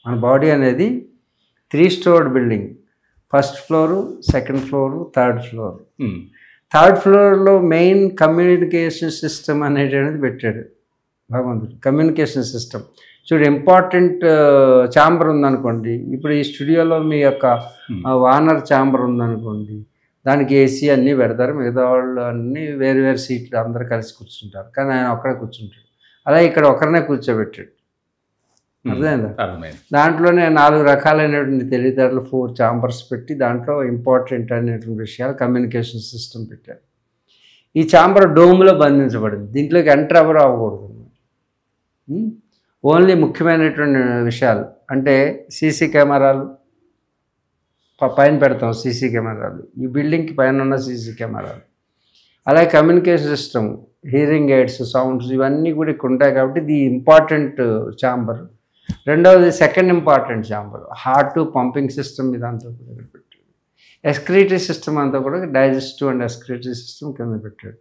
మన బాడీ అనేది 3 stored building. First floor, second floor, third floor. Third ఫ్లోర్లో main communication system అనేది పెట్టాడు భగవంతుడు. కమ్యూనికేషన్ సిస్టమ్ చూడు, ఇంపార్టెంట్ ఛాంబర్ ఉందనుకోండి, ఇప్పుడు ఈ స్టూడియోలో మీ యొక్క వానర్ ఛాంబర్ ఉందనుకోండి, దానికి ఏసీ అన్నీ పెడతారు, మిగతా వాళ్ళు అన్నీ వేరు వేరు సీట్లు అందరు కలిసి కూర్చుంటారు, కానీ ఆయన ఒక్కడే కూర్చుంటాడు. అలాగే ఇక్కడ ఒకరినే కూర్చోబెట్టాడు. అర్థమైందా? దాంట్లోనే 4 రకాలైనటువంటి తెలివితేటలు 4 ఛాంబర్స్ పెట్టి దాంట్లో ఇంపార్టెంట్ అనేటువంటి విషయాలు కమ్యూనికేషన్ సిస్టమ్ పెట్టారు. ఈ ఛాంబర్ డోమ్లో బంధించబడింది, దీంట్లోకి ఎంటర్ ఎవరు అవ్వకూడదు. ఓన్లీ ముఖ్యమైనటువంటి విషయాలు అంటే సీసీ కెమెరాలు పైన పెడతాం, సీసీ కెమెరాలు ఈ బిల్డింగ్కి పైన ఉన్న సీసీ కెమెరాలు, అలాగే communication system, hearing AIDS, sounds ఇవన్నీ కూడా ఇక్కడ ఉంటాయి. కాబట్టి ఇది ఇంపార్టెంట్ ఛాంబర్. రెండవది second important chamber, heart pumping system ఇదంతా కూడా ఇక్కడ పెట్టాడు. ఎస్క్రీటరీ సిస్టమ్ అంతా కూడా డైజెస్టివ్ అండ్ ఎస్క్రీటరీ సిస్టమ్ కింద పెట్టాడు.